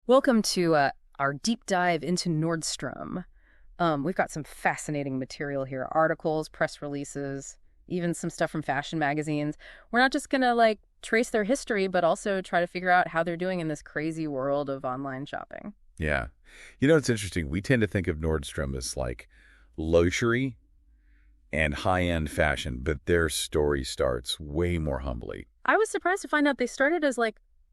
Welcome to our deep dive into Nordstrom. We've got some fascinating material here, articles, press releases, even some stuff from fashion magazines. We're not just going to trace their history, but also try to figure out how they're doing in this crazy world of online shopping. Yeah. It's interesting. We tend to think of Nordstrom as like luxury and high-end fashion, but their story starts way more humbly. I was surprised to find out they started as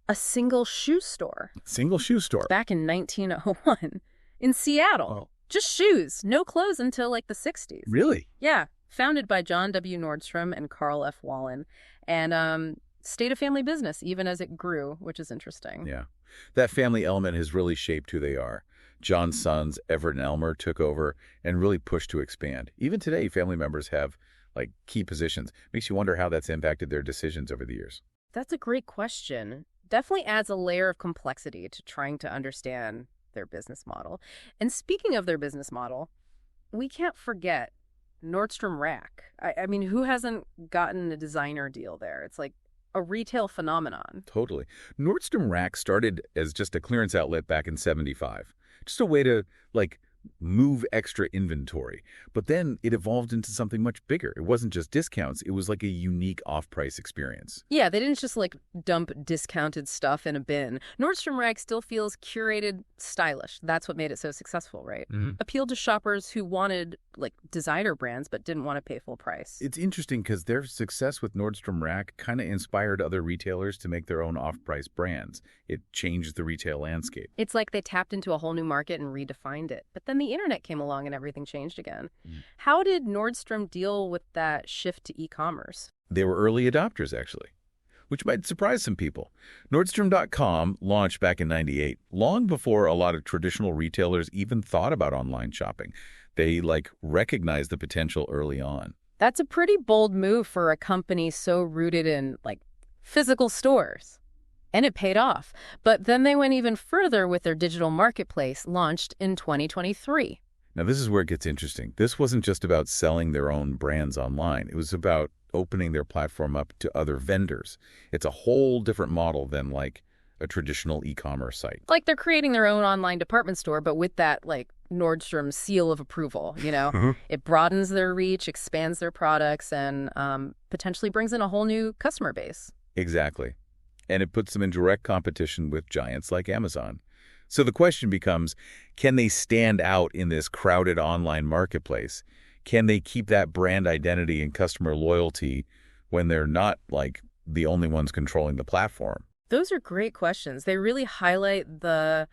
a single shoe store. Single shoe store. Back in 1901 in Seattle. Oh. Just shoes, no clothes until the 60s. Really? Yeah, founded by John W. Nordstrom and Carl F. Wallen, and stayed a family business even as it grew, which is interesting. Yeah. That family element has really shaped who they are. John's sons, Everett and Elmer, took over and really pushed to expand. Even today, family members have key positions. Makes you wonder how that's impacted their decisions over the years. That's a great question. Definitely adds a layer of complexity to trying to understand their business model. And speaking of their business model, we can't forget Nordstrom Rack. I mean, who hasn't gotten a designer deal there? It's like a retail phenomenon. Totally. Nordstrom Rack started as just a clearance outlet back in '75. Just a way to, move extra inventory. But then it evolved into something much bigger. It wasn't just discounts. It was like a unique off-price experience. Yeah, they didn't just dump discounted stuff in a bin. Nordstrom Rack still feels curated, stylish. That's what made it so successful, right? Mm-hmm. Appealed to shoppers who wanted designer brands but didn't want to pay full price. It's interesting because their success with Nordstrom Rack kind of inspired other retailers to make their own off-price brands. It changed the retail landscape. It's like they tapped into a whole new market and redefined it. But then the internet came along and everything changed again. How did Nordstrom deal with that shift to e-commerce? They were early adopters, actually, which might surprise some people. Nordstrom.com launched back in '98, long before a lot of traditional retailers even thought about online shopping. They, recognized the potential early on. That's a pretty bold move for a company so rooted in, physical stores. And it paid off. But then they went even further with their digital marketplace, launched in 2023. Now, this is where it gets interesting. This wasn't just about selling their own brands online. It was about opening their platform up to other vendors. It's a whole different model than, a traditional e-commerce site. They're creating their own online department store, but with that, Nordstrom seal of approval, It broadens their reach, expands their products, and potentially brings in a whole new customer base. Exactly. And it puts them in direct competition with giants like Amazon. So the question becomes, can they stand out in this crowded online marketplace? Can they keep that brand identity and customer loyalty when they're not, the only ones controlling the platform? Those are great questions. They really highlight the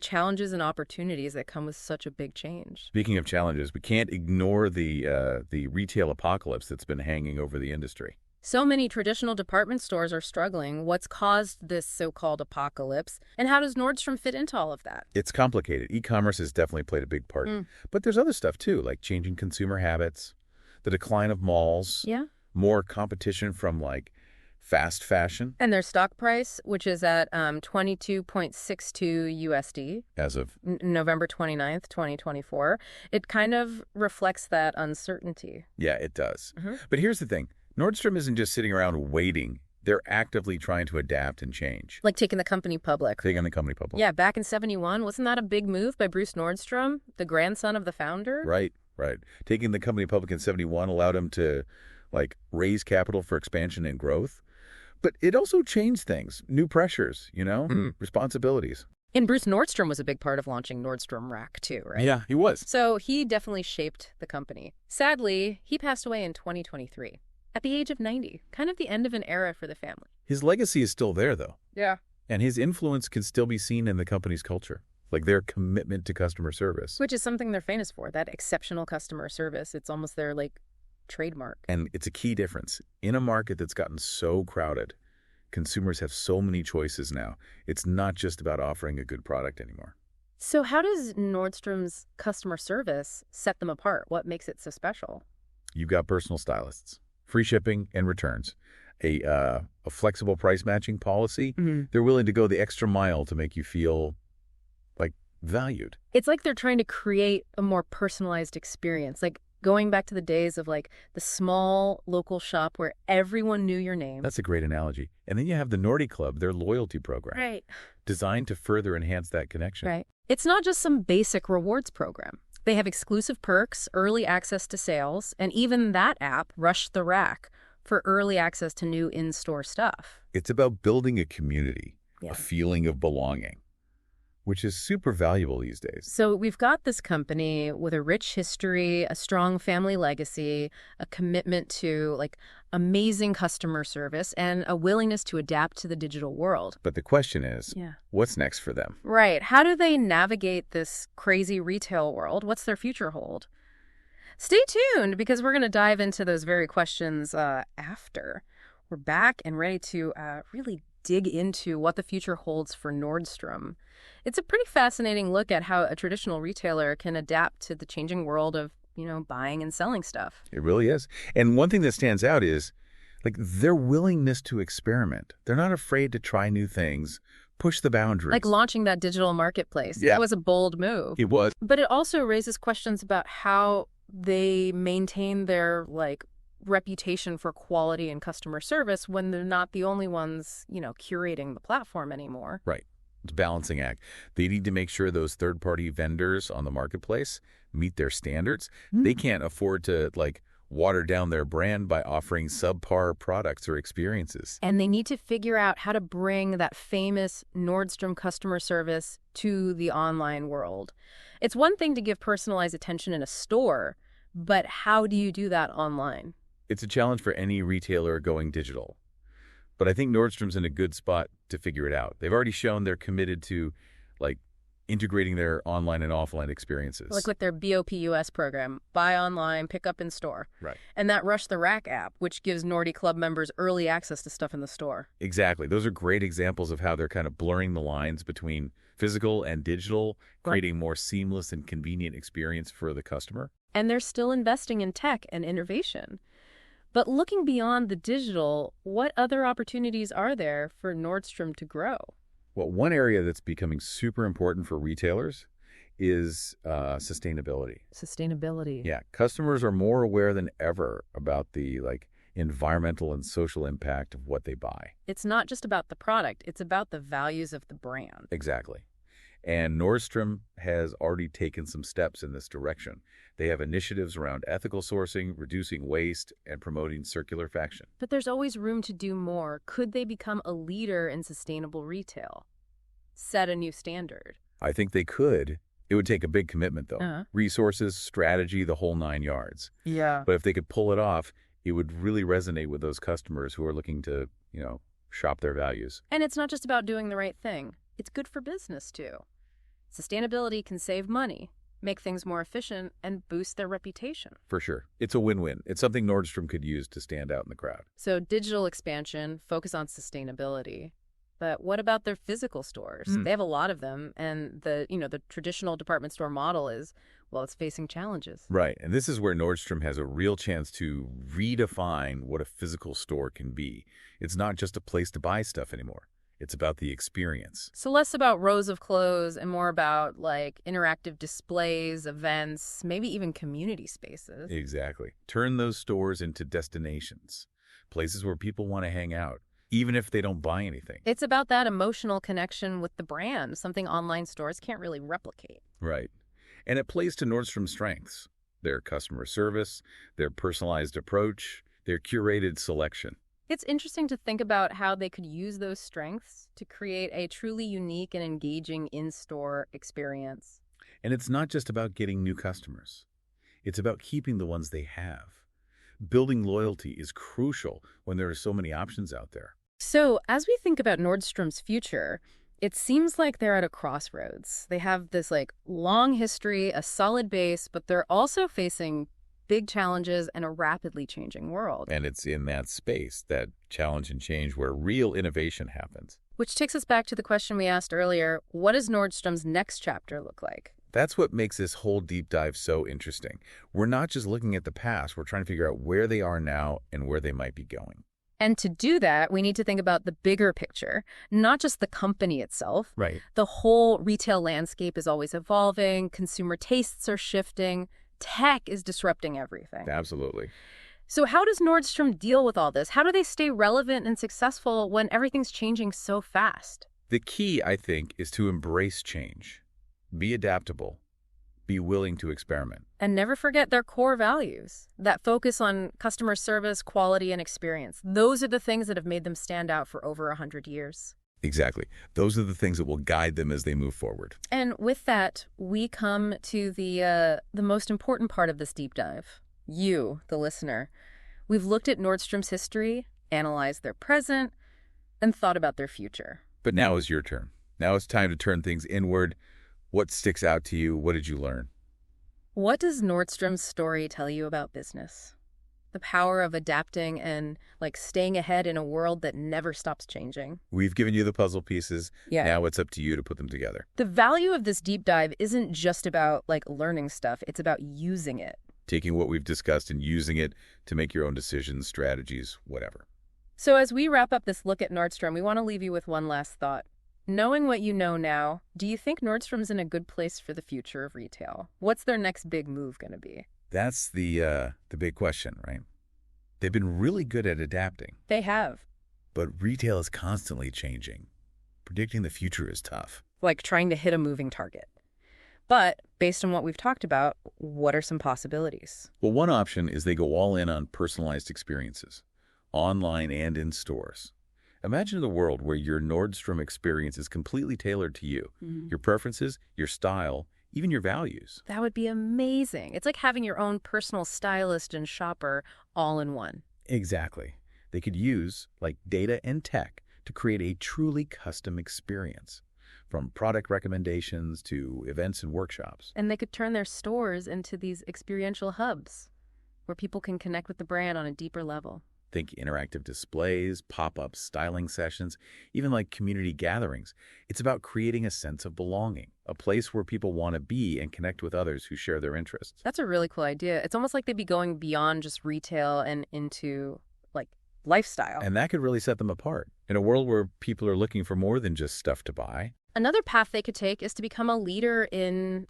challenges and opportunities that come with such a big change. Speaking of challenges, we can't ignore the retail apocalypse that's been hanging over the industry. So many traditional department stores are struggling. What's caused this so-called apocalypse? And how does Nordstrom fit into all of that? It's complicated. E-commerce has definitely played a big part. But there's other stuff, too, like changing consumer habits, the decline of malls, more competition from, fast fashion. And their stock price, which is at 22.62 USD. As of November 29th, 2024. It kind of reflects that uncertainty. Yeah, it does. But here's the thing. Nordstrom isn't just sitting around waiting. They're actively trying to adapt and change. Taking the company public. Taking the company public. Yeah, back in '71, wasn't that a big move by Bruce Nordstrom, the grandson of the founder? Right. Taking the company public in '71 allowed him to, raise capital for expansion and growth. But it also changed things. New pressures, responsibilities. And Bruce Nordstrom was a big part of launching Nordstrom Rack, too, right? Yeah, he was. So he definitely shaped the company. Sadly, he passed away in 2023. At the age of 90, kind of the end of an era for the family. His legacy is still there, though. Yeah. And his influence can still be seen in the company's culture, their commitment to customer service. Which is something they're famous for, that exceptional customer service. It's almost their, trademark. And it's a key difference. In a market that's gotten so crowded, consumers have so many choices now. It's not just about offering a good product anymore. So how does Nordstrom's customer service set them apart? What makes it so special? You've got personal stylists. Free shipping and returns, a flexible price matching policy. They're willing to go the extra mile to make you feel valued. It's like they're trying to create a more personalized experience. going back to the days of like the small local shop where everyone knew your name. That's a great analogy. And then you have the Nordy Club, their loyalty program, Right. designed to further enhance that connection. Right. It's not just some basic rewards program. They have exclusive perks, early access to sales, and even that app, Rush the Rack, for early access to new in-store stuff. It's about building a community, Yeah. a feeling of belonging, which is super valuable these days. So we've got this company with a rich history, a strong family legacy, a commitment to like amazing customer service, and a willingness to adapt to the digital world. But the question is, Yeah. what's next for them? Right. How do they navigate this crazy retail world? What's their future hold? Stay tuned, because we're going to dive into those very questions after. We're back and ready to really dig into what the future holds for Nordstrom. It's a pretty fascinating look at how a traditional retailer can adapt to the changing world of, buying and selling stuff. It really is. And one thing that stands out is like their willingness to experiment. They're not afraid to try new things, push the boundaries. Like launching that digital marketplace. Yeah. That was a bold move. It was. But it also raises questions about how they maintain their reputation for quality and customer service when they're not the only ones, curating the platform anymore. Right. It's a balancing act. They need to make sure those third-party vendors on the marketplace meet their standards. They can't afford to water down their brand by offering subpar products or experiences. And they need to figure out how to bring that famous Nordstrom customer service to the online world. It's one thing to give personalized attention in a store, but how do you do that online? It's a challenge for any retailer going digital. But I think Nordstrom's in a good spot to figure it out. They've already shown they're committed to integrating their online and offline experiences. Like with their BOPUS program, buy online, pick up in store. Right. And that Rush the Rack app, which gives Nordy Club members early access to stuff in the store. Exactly. Those are great examples of how they're kind of blurring the lines between physical and digital, creating more seamless and convenient experience for the customer. And they're still investing in tech and innovation. But looking beyond the digital, what other opportunities are there for Nordstrom to grow? Well, one area that's becoming super important for retailers is sustainability. Sustainability. Yeah, customers are more aware than ever about the environmental and social impact of what they buy. It's not just about the product, it's about the values of the brand. Exactly. And Nordstrom has already taken some steps in this direction. They have initiatives around ethical sourcing, reducing waste, and promoting circular fashion. But there's always room to do more. Could they become a leader in sustainable retail? Set a new standard? I think they could. It would take a big commitment, though. Resources, strategy, the whole 9 yards. Yeah. But if they could pull it off, it would really resonate with those customers who are looking to, shop their values. And it's not just about doing the right thing. It's good for business, too. Sustainability can save money, make things more efficient, and boost their reputation. For sure. It's a win-win. It's something Nordstrom could use to stand out in the crowd. So digital expansion, focus on sustainability. But what about their physical stores? They have a lot of them, and the traditional department store model is, it's facing challenges. Right. And this is where Nordstrom has a real chance to redefine what a physical store can be. It's not just a place to buy stuff anymore. It's about the experience. So less about rows of clothes and more about interactive displays, events, maybe even community spaces. Exactly. Turn those stores into destinations, places where people want to hang out, even if they don't buy anything. It's about that emotional connection with the brand, something online stores can't really replicate. Right. And it plays to Nordstrom's strengths, their customer service, their personalized approach, their curated selection. It's interesting to think about how they could use those strengths to create a truly unique and engaging in-store experience. And it's not just about getting new customers. It's about keeping the ones they have. Building loyalty is crucial when there are so many options out there. So as we think about Nordstrom's future, it seems like they're at a crossroads. They have this long history, a solid base, but they're also facing big challenges and a rapidly changing world. And it's in that space, that challenge and change, where real innovation happens. Which takes us back to the question we asked earlier, what does Nordstrom's next chapter look like? That's what makes this whole deep dive so interesting. We're not just looking at the past, we're trying to figure out where they are now and where they might be going. And to do that, we need to think about the bigger picture, not just the company itself. Right. The whole retail landscape is always evolving, consumer tastes are shifting, Tech is disrupting everything. Absolutely. So how does Nordstrom deal with all this? How do they stay relevant and successful when everything's changing so fast? The key, I think, is to embrace change. Be adaptable. Be willing to experiment. And never forget their core values, that focus on customer service, quality, and experience. Those are the things that have made them stand out for over 100 years. Exactly. Those are the things that will guide them as they move forward. And with that, we come to the most important part of this deep dive. You, the listener. We've looked at Nordstrom's history, analyzed their present, and thought about their future. But now is your turn. Now it's time to turn things inward. What sticks out to you? What did you learn? What does Nordstrom's story tell you about business? The power of adapting and, staying ahead in a world that never stops changing. We've given you the puzzle pieces. Yeah. Now it's up to you to put them together. The value of this deep dive isn't just about, learning stuff. It's about using it. Taking what we've discussed and using it to make your own decisions, strategies, whatever. So as we wrap up this look at Nordstrom, we want to leave you with one last thought. Knowing what you know now, do you think Nordstrom's in a good place for the future of retail? What's their next big move going to be? That's the big question, right? They've been really good at adapting. They have. But retail is constantly changing. Predicting the future is tough. Like trying to hit a moving target. But based on what we've talked about, what are some possibilities? Well, one option is they go all in on personalized experiences, online and in stores. Imagine a world where your Nordstrom experience is completely tailored to you, your preferences, your style, even your values. That would be amazing. It's like having your own personal stylist and shopper all in one. Exactly. They could use, data and tech to create a truly custom experience, from product recommendations to events and workshops. And they could turn their stores into these experiential hubs where people can connect with the brand on a deeper level. Think interactive displays, pop-ups, styling sessions, even community gatherings. It's about creating a sense of belonging, a place where people want to be and connect with others who share their interests. That's a really cool idea. It's almost like they'd be going beyond just retail and into, lifestyle. And that could really set them apart. In a world where people are looking for more than just stuff to buy. Another path they could take is to become a leader in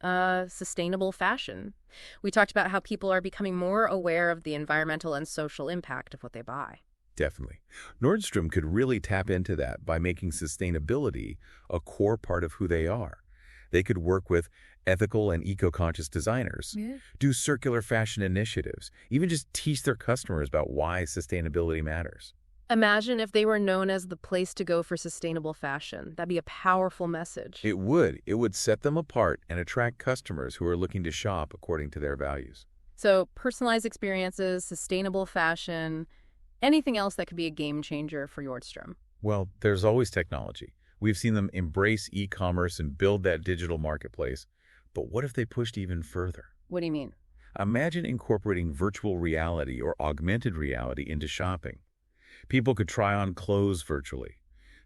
sustainable fashion. We talked about how people are becoming more aware of the environmental and social impact of what they buy. Definitely. Nordstrom could really tap into that by making sustainability a core part of who they are. They could work with ethical and eco-conscious designers, do circular fashion initiatives, even just teach their customers about why sustainability matters. Imagine if they were known as the place to go for sustainable fashion. That'd be a powerful message. It would. It would set them apart and attract customers who are looking to shop according to their values. So personalized experiences, sustainable fashion, anything else that could be a game changer for Nordstrom. Well, there's always technology. We've seen them embrace e-commerce and build that digital marketplace. But what if they pushed even further? What do you mean? Imagine incorporating virtual reality or augmented reality into shopping. People could try on clothes virtually,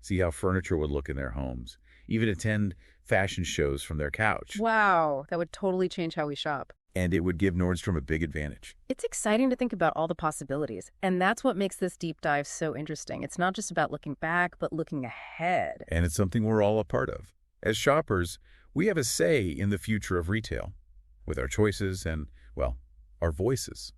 see how furniture would look in their homes, even attend fashion shows from their couch. Wow, that would totally change how we shop. And it would give Nordstrom a big advantage. It's exciting to think about all the possibilities, and that's what makes this deep dive so interesting. It's not just about looking back, but looking ahead. And it's something we're all a part of. As shoppers, we have a say in the future of retail, with our choices and, our voices.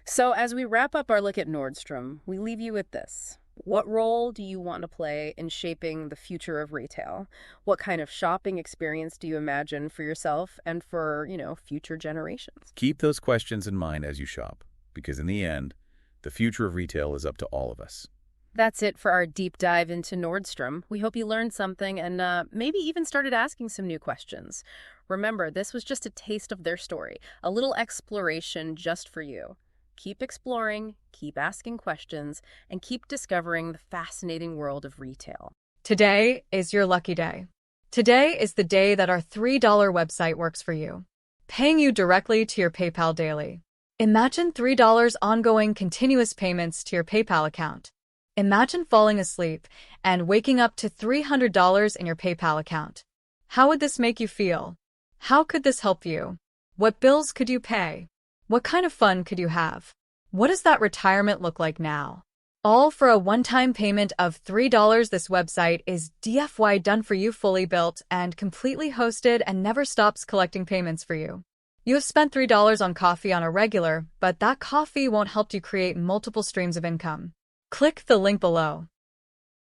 So as we wrap up our look at Nordstrom, we leave you with this. What role do you want to play in shaping the future of retail? What kind of shopping experience do you imagine for yourself and for, future generations? Keep those questions in mind as you shop, because in the end, the future of retail is up to all of us. That's it for our deep dive into Nordstrom. We hope you learned something and maybe even started asking some new questions. Remember, this was just a taste of their story, a little exploration just for you. Keep exploring, keep asking questions, and keep discovering the fascinating world of retail. Today is your lucky day. Today is the day that our $3 website works for you, paying you directly to your PayPal daily. Imagine $3 ongoing continuous payments to your PayPal account. Imagine falling asleep and waking up to $300 in your PayPal account. How would this make you feel? How could this help you? What bills could you pay? What kind of fun could you have? What does that retirement look like now? All for a one-time payment of $3. This website is DFY done for you, fully built and completely hosted, and never stops collecting payments for you. You have spent $3 on coffee on a regular, but that coffee won't help you create multiple streams of income. Click the link below.